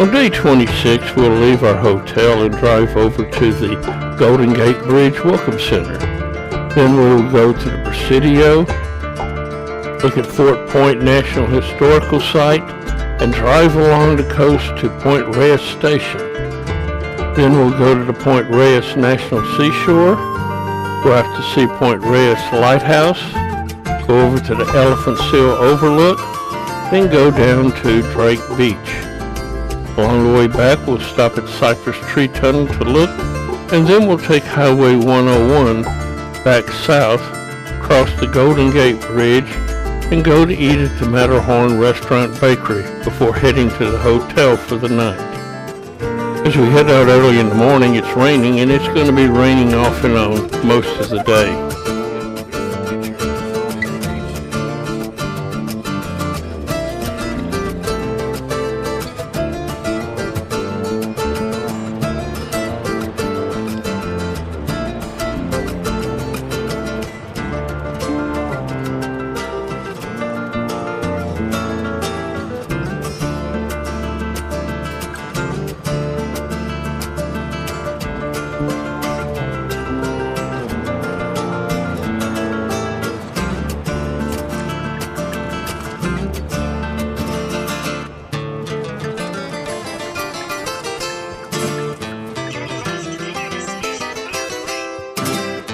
On day 26, we'll leave our hotel and drive over to the Golden Gate Bridge Welcome Center. Then we'll go to the Presidio, look at Fort Point National Historical Site, and drive along the coast to Point Reyes Station. Then we'll go to the Point Reyes National Seashore. We'll have to see Point Reyes Lighthouse, go over to the Elephant Seal Overlook, then go down to Drake Beach. Along the way back, we'll stop at Cypress Tree Tunnel to look, and then we'll take Highway 101 back south, cross the Golden Gate Bridge, and go to eat at the Matterhorn Restaurant and Bakery before heading to the hotel for the night. As we head out early in the morning, it's raining, and it's going to be raining off and on most of the day.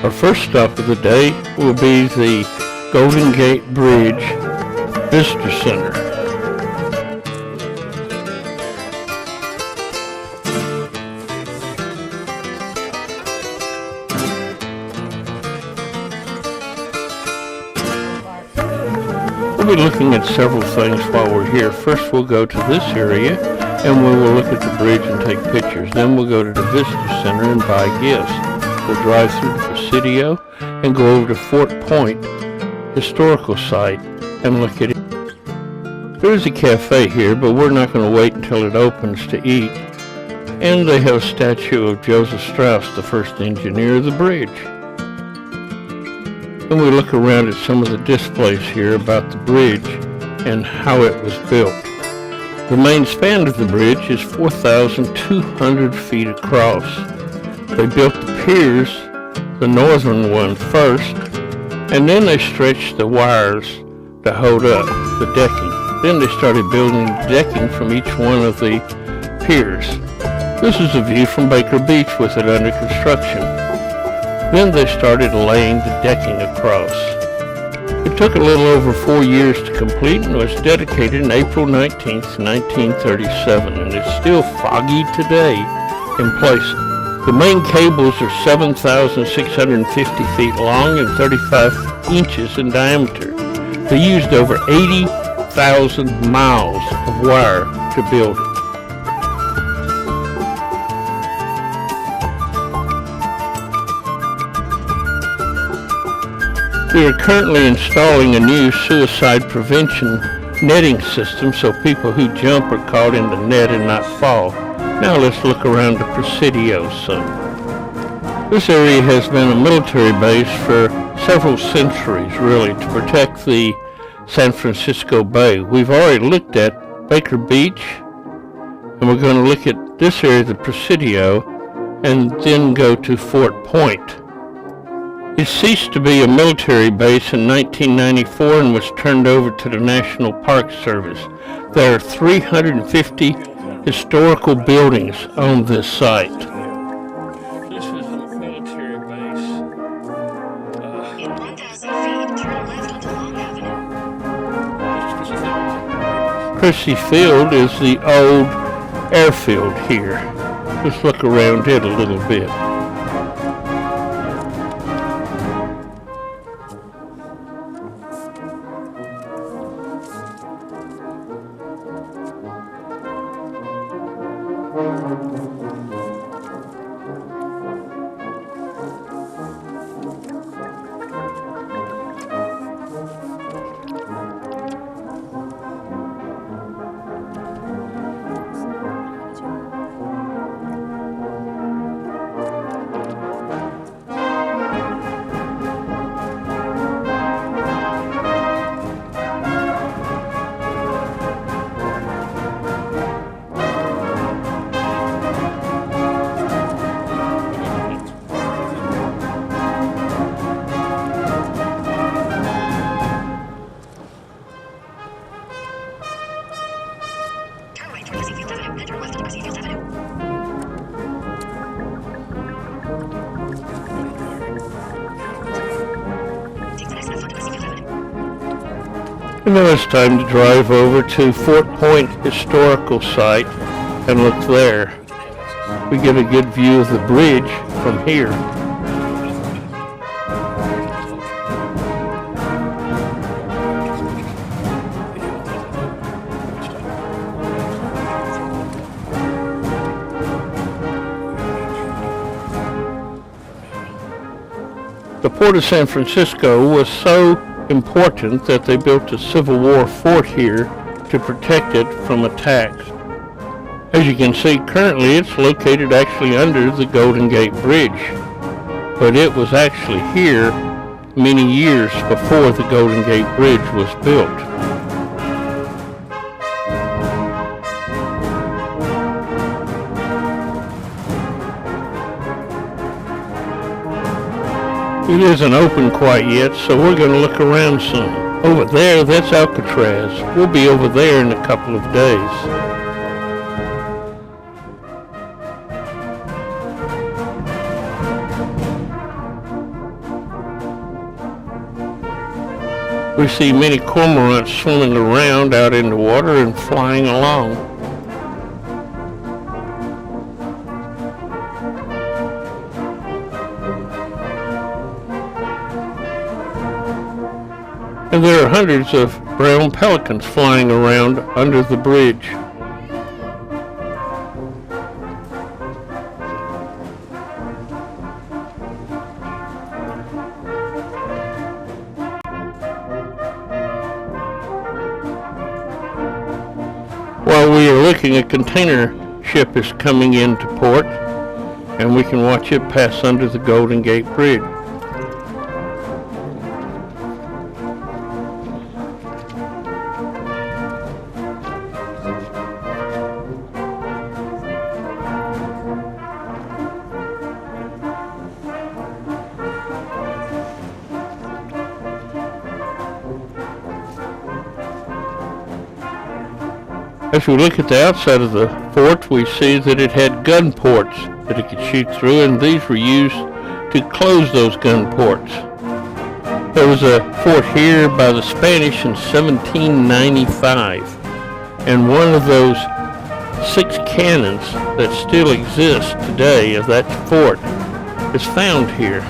Our first stop of the day will be the Golden Gate Bridge Visitor Center. We'll be looking at several things while we're here. First, we'll go to this area and we will look at the bridge and take pictures. Then we'll go to the Visitor Center and buy gifts. We'll drive through the Presidio and go over to Fort Point Historical Site and look at it. There is a cafe here, but we're not going to wait until it opens to eat. And they have a statue of Joseph Strauss, the first engineer of the bridge. And we look around at some of the displays here about the bridge and how it was built. The main span of the bridge is 4,200 feet across. They built the piers, the northern one first, and then they stretched the wires to hold up the decking. Then they started building the decking from each one of the piers. This is a view from Baker Beach with it under construction. Then they started laying the decking across. It took a little over 4 years to complete and was dedicated on April 19th, 1937, and it's still foggy today in places. The main cables are 7,650 feet long and 35 inches in diameter. They used over 80,000 miles of wire to build it. We are currently installing a new suicide prevention netting system so people who jump are caught in the net and not fall. Now let's look around the Presidio some. This area has been a military base for several centuries, really, to protect the San Francisco Bay. We've already looked at Baker Beach, and we're going to look at this area, the Presidio, and then go to Fort Point. It ceased to be a military base in 1994 and was turned over to the National Park Service. There are 350 historical buildings on this site. This is a military base. In 1,000 feet, turn left onto Long Avenue. Crissy Field is the old airfield here. Let's look around it a little bit. Enter left to Presidio Avenue. Take the next left onto Presidio Avenue. And now it's time to drive over to Fort Point Historical Site and look there. We get a good view of the bridge from here. The Port of San Francisco was so important that they built a Civil War fort here to protect it from attacks. As you can see, currently it's located actually under the Golden Gate Bridge, but it was actually here many years before the Golden Gate Bridge was built. It isn't open quite yet, so we're going to look around some. Over there, that's Alcatraz. We'll be over there in a couple of days. We see many cormorants swimming around out in the water and flying along. And there are hundreds of brown pelicans flying around under the bridge. While we are looking, a container ship is coming into port, and we can watch it pass under the Golden Gate Bridge. As we look at the outside of the fort, we see that it had gun ports that it could shoot through, and these were used to close those gun ports. There was a fort here by the Spanish in 1795, and one of those 6 cannons that still exist today of that fort is found here.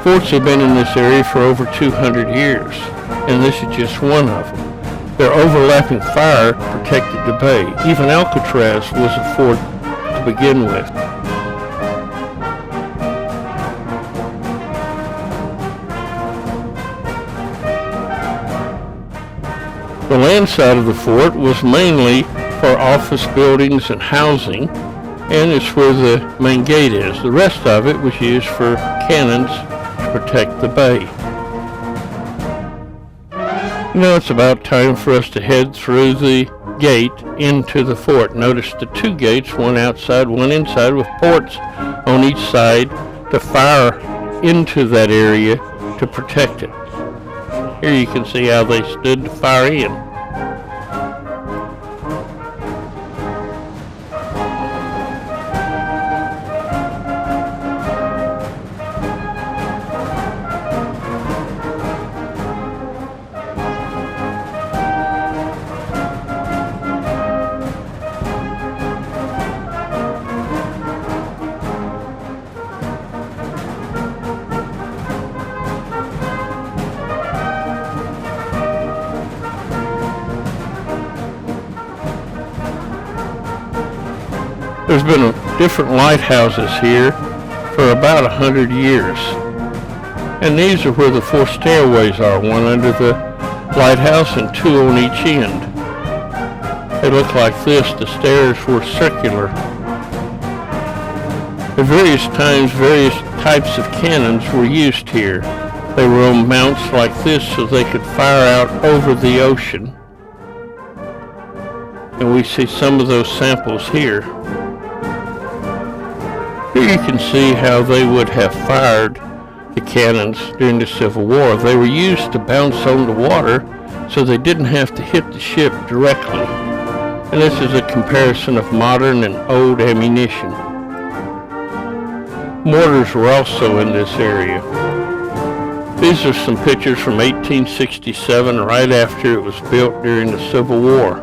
Forts have been in this area for over 200 years, and this is just one of them. Their overlapping fire protected the bay. Even Alcatraz was a fort to begin with. The land side of the fort was mainly for office buildings and housing, and it's where the main gate is. The rest of it was used for cannons to protect the bay. Now it's about time for us to head through the gate into the fort. Notice the 2 gates, one outside, one inside, with ports on each side to fire into that area to protect it. Here you can see how they stood to fire in. There's been different lighthouses here for about 100 years. And these are where the 4 stairways are, one under the lighthouse and 2 on each end. They look like this. The stairs were circular. At various times, various types of cannons were used here. They were on mounts like this so they could fire out over the ocean. And we see some of those samples here. Here you can see how they would have fired the cannons during the Civil War. They were used to bounce on the water so they didn't have to hit the ship directly. And this is a comparison of modern and old ammunition. Mortars were also in this area. These are some pictures from 1867, right after it was built during the Civil War.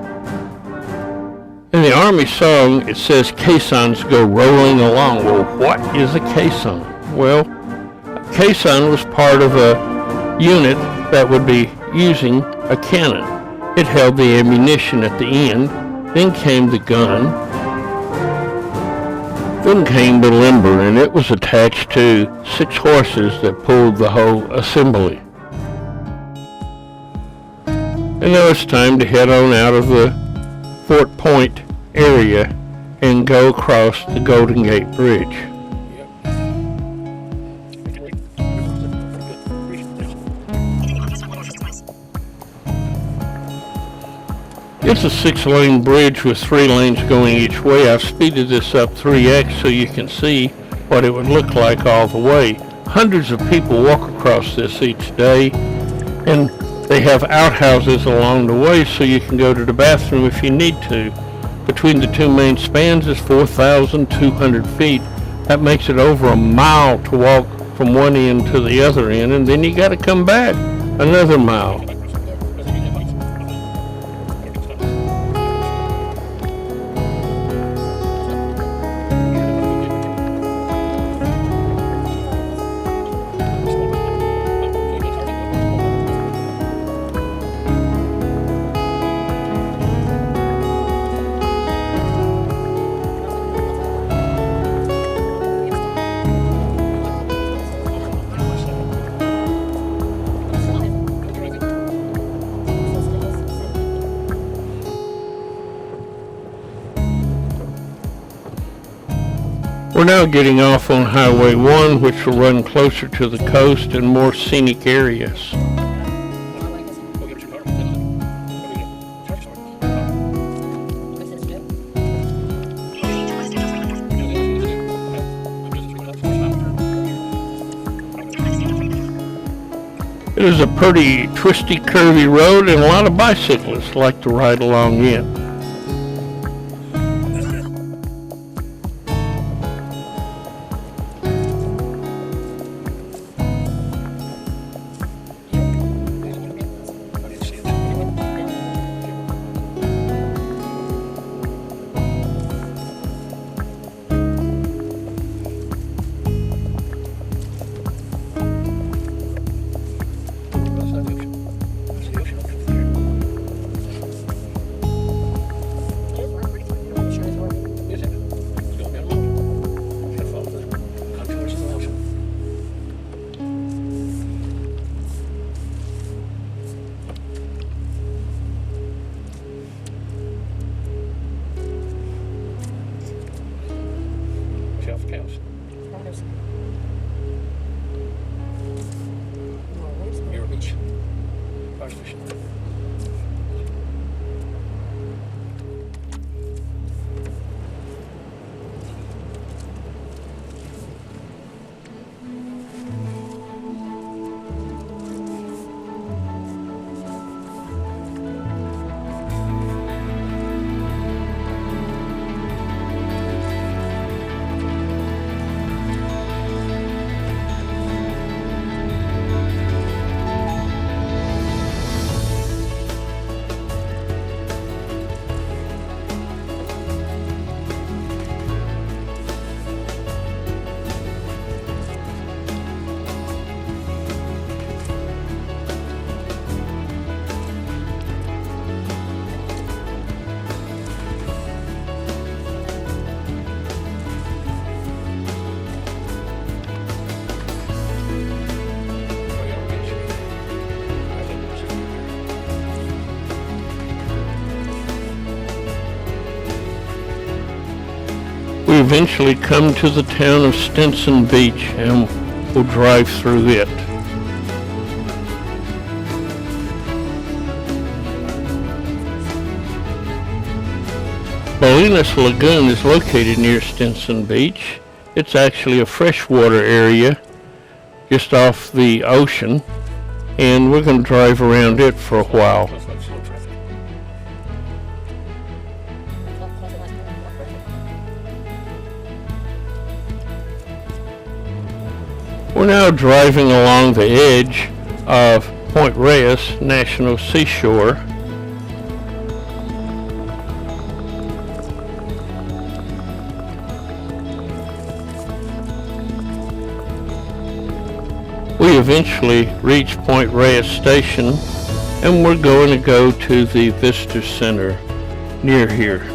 In the Army song, it says caissons go rolling along. Well, what is a caisson? Well, a caisson was part of a unit that would be using a cannon. It held the ammunition at the end, then came the gun, then came the limber, and it was attached to 6 horses that pulled the whole assembly. And now it's time to head on out of the Fort Point area and go across the Golden Gate Bridge. It's a 6-lane bridge with 3 lanes going each way. I've speeded this up 3x so you can see what it would look like all the way. Hundreds of people walk across this each day, and they have outhouses along the way so you can go to the bathroom if you need to. Between the 2 main spans is 4,200 feet. That makes it over a mile to walk from one end to the other end, and then you got to come back another mile. We're now getting off on Highway 1, which will run closer to the coast and more scenic areas. It is a pretty twisty, curvy road, and a lot of bicyclists like to ride along it. We eventually come to the town of Stinson Beach and we'll drive through it. Bolinas Lagoon is located near Stinson Beach. It's actually a freshwater area just off the ocean, and we're going to drive around it for a while. We're now driving along the edge of Point Reyes National Seashore. We eventually reach Point Reyes Station, and we're going to go to the Visitor Center near here.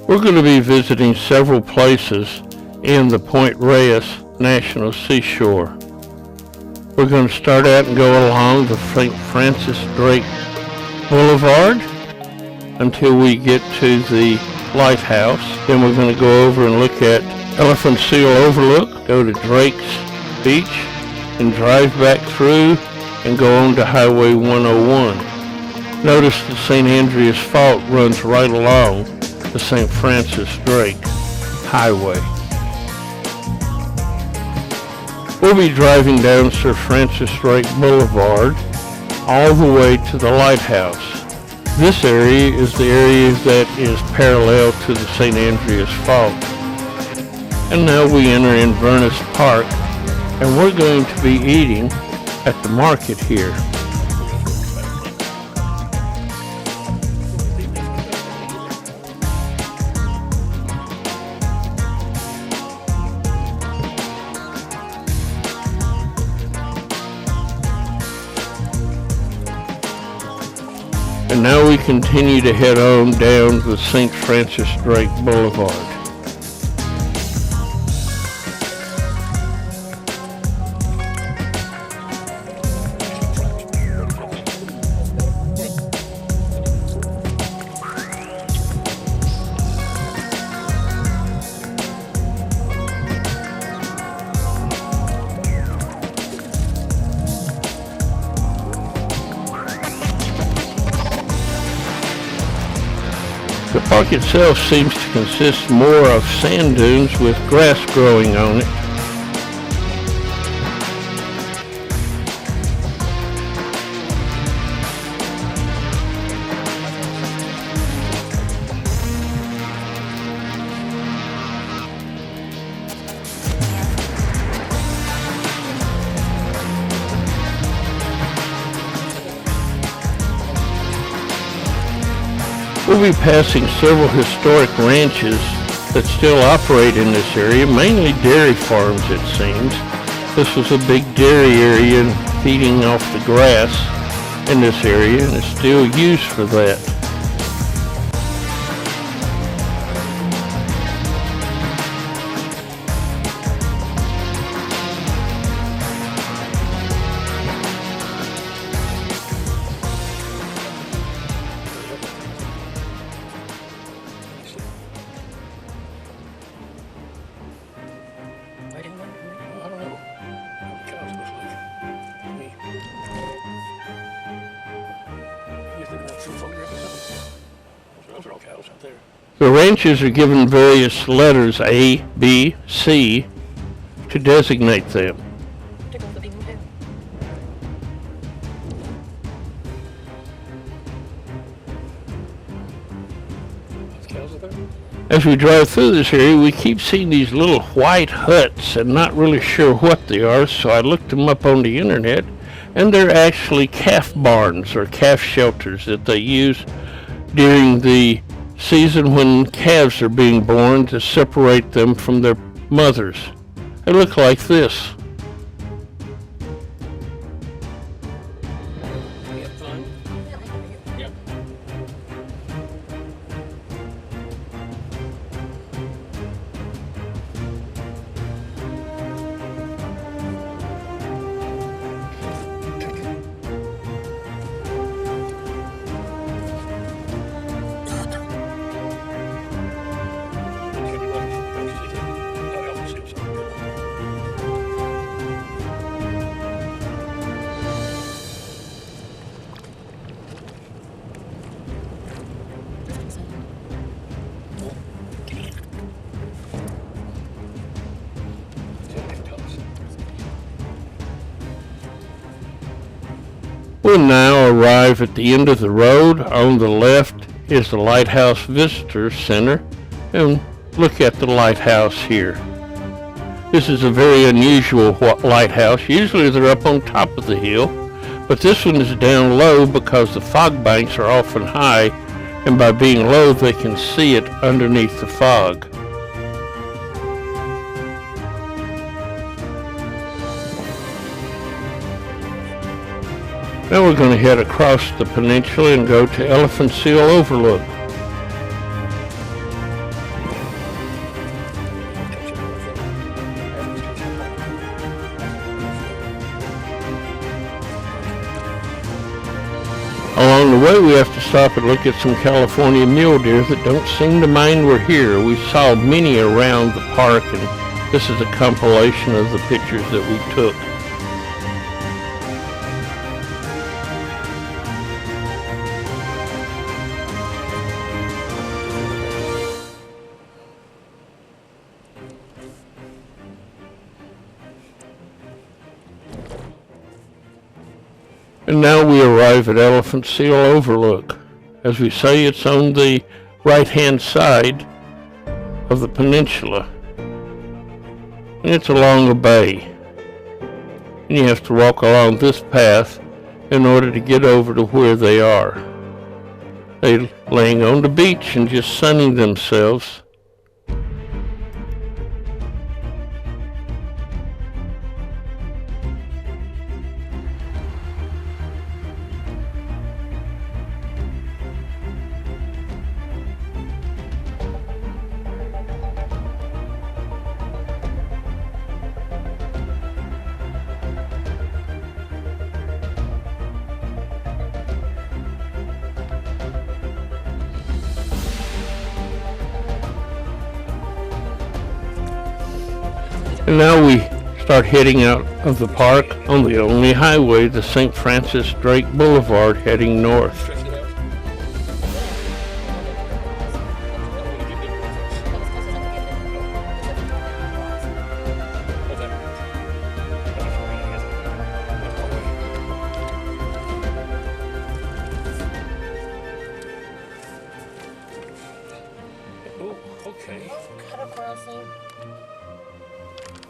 We're going to be visiting several places in the Point Reyes National Seashore. We're going to start out and go along the St. Francis Drake Boulevard until we get to the lighthouse. Then we're going to go over and look at Elephant Seal Overlook, go to Drake's Beach, and drive back through and go on to Highway 101. Notice the St. Andreas Fault runs right along the St. Francis Drake Highway. We'll be driving down Sir Francis Drake Boulevard all the way to the lighthouse. This area is the area that is parallel to the St. Andreas Fault. And now we enter Inverness Park, and we're going to be eating at the market here. And now we continue to head on down the St. Francis Drake Boulevard. The park itself seems to consist more of sand dunes with grass growing on it. We'll be passing several historic ranches that still operate in this area, mainly dairy farms it seems. This was a big dairy area and feeding off the grass in this area, and it's still used for that. The ranches are given various letters A, B, C to designate them. As we drive through this area, we keep seeing these little white huts and not really sure what they are, so I looked them up on the internet, and they're actually calf barns or calf shelters that they use during the season when calves are being born to separate them from their mothers. They look like this. We now arrive at the end of the road. On the left is the Lighthouse Visitor Center, and look at the lighthouse here. This is a very unusual lighthouse. Usually they're up on top of the hill, but this one is down low because the fog banks are often high, and by being low they can see it underneath the fog. Now we're going to head across the peninsula and go to Elephant Seal Overlook. Along the way we have to stop and look at some California mule deer that don't seem to mind we're here. We saw many around the park, and this is a compilation of the pictures that we took. And now we arrive at Elephant Seal Overlook. As we say, it's on the right-hand side of the peninsula. And it's along a bay. And you have to walk along this path in order to get over to where they are. They're laying on the beach and just sunning themselves. And now we start heading out of the park on the only highway, the St. Francis Drake Boulevard, heading north.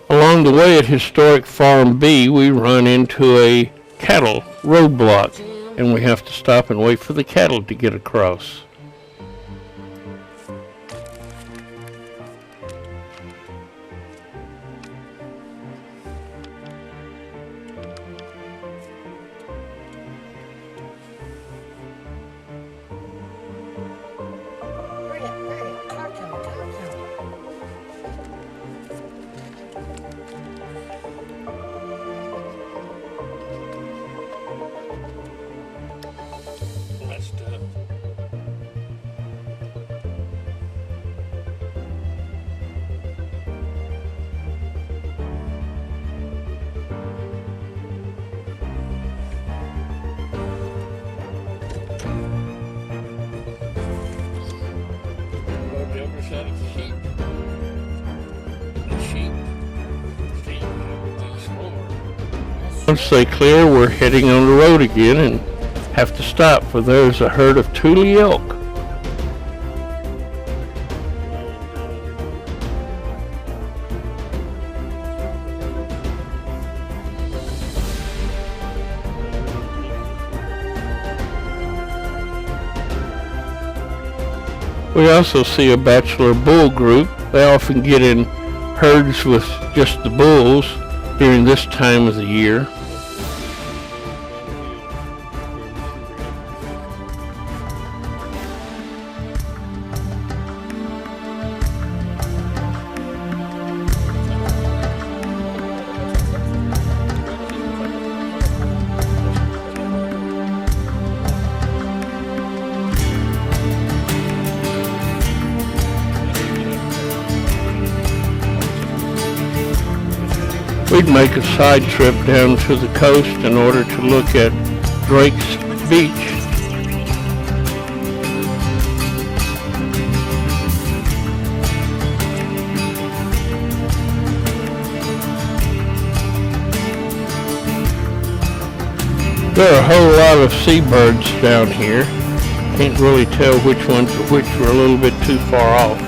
Along the way at Historic Farm B, we run into a cattle roadblock, and we have to stop and wait for the cattle to get across. Once they clear, we're heading on the road again and have to stop, for there's a herd of Tule Elk. We also see a bachelor bull group. They often get in herds with just the bulls during this time of the year. We'd make a side trip down to the coast in order to look at Drake's Beach. There are a whole lot of seabirds down here. Can't really tell which ones are which. We're a little bit too far off.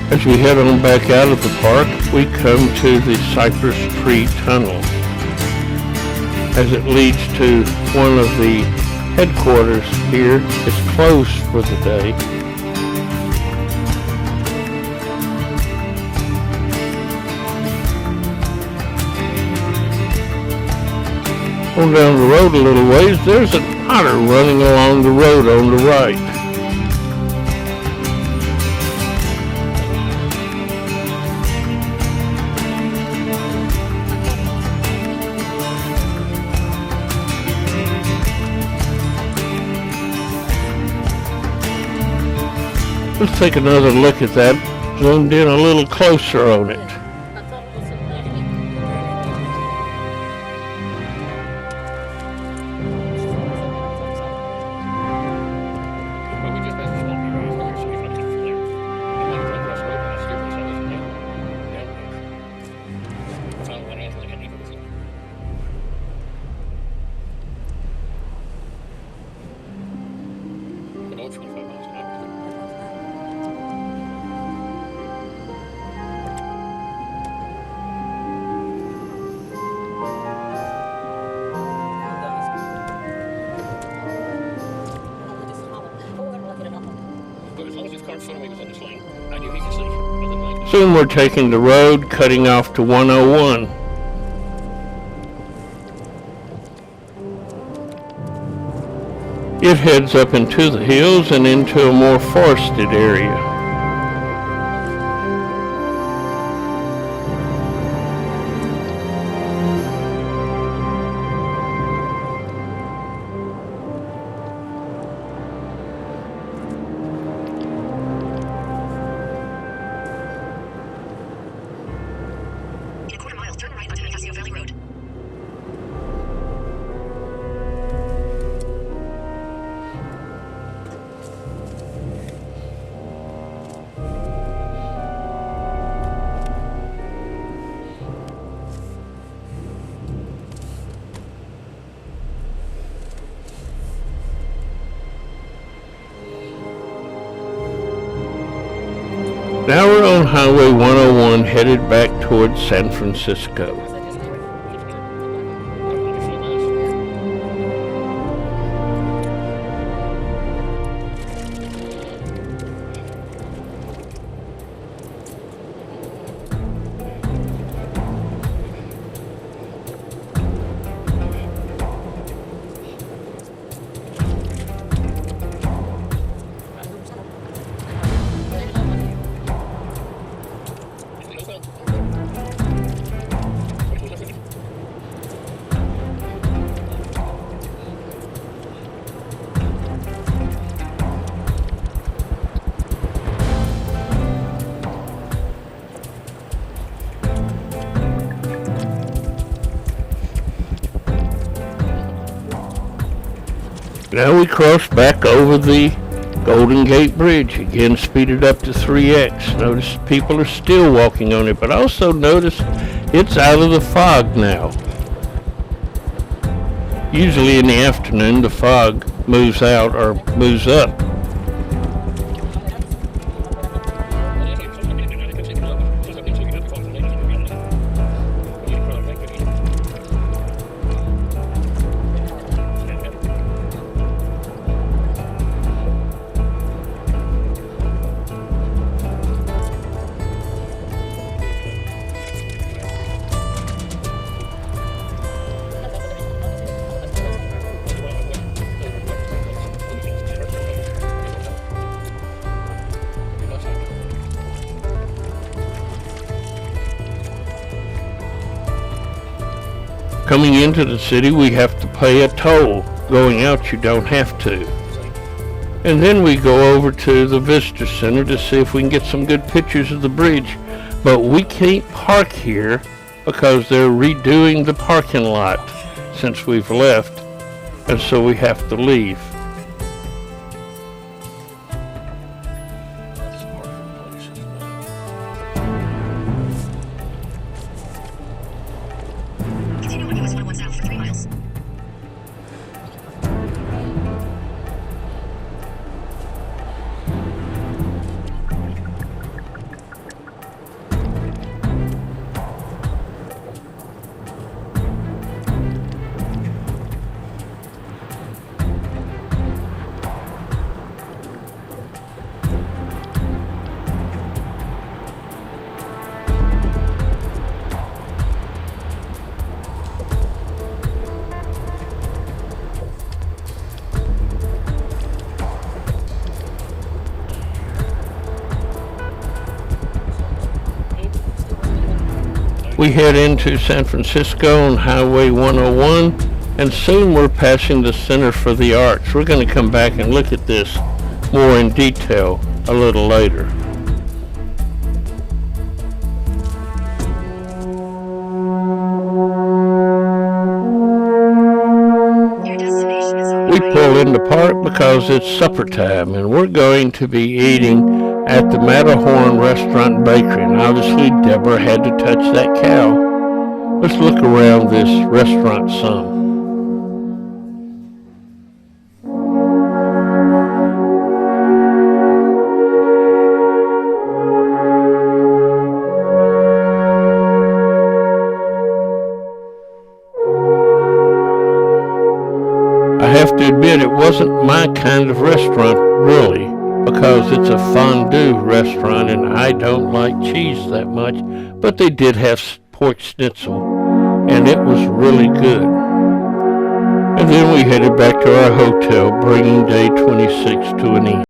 As we head on back out of the park, we come to the Cypress Tree Tunnel, as it leads to one of the headquarters here. It's closed for the day. On down the road a little ways, there's an otter running along the road on the right. Let's take another look at that, zoomed in a little closer on it. Soon we're taking the road, cutting off to 101. It heads up into the hills and into a more forested area. Now we're on Highway 101 headed back towards San Francisco. Now we cross back over the Golden Gate Bridge, again speeded up to 3x. Notice people are still walking on it, but also notice it's out of the fog now. Usually in the afternoon the fog moves out or moves up. Coming into the city, we have to pay a toll. Going out, you don't have to. And then we go over to the visitor center to see if we can get some good pictures of the bridge. But we can't park here because they're redoing the parking lot since we've left, and so we have to leave. Continue on US 101 south for 3 miles. We head into San Francisco on Highway 101, and soon we're passing the Center for the Arts. We're going to come back and look at this more in detail a little later. Your destination is on We the pull in the park because it's supper time, and we're going to be eating at the Matterhorn Restaurant and Bakery. And obviously Deborah had to touch that cow. Let's look around this restaurant some. I have to admit it wasn't my kind of restaurant, really, because it's a fondue restaurant and I don't like cheese that much, but they did have pork schnitzel, and it was really good. And then we headed back to our hotel, bringing day 26 to an end.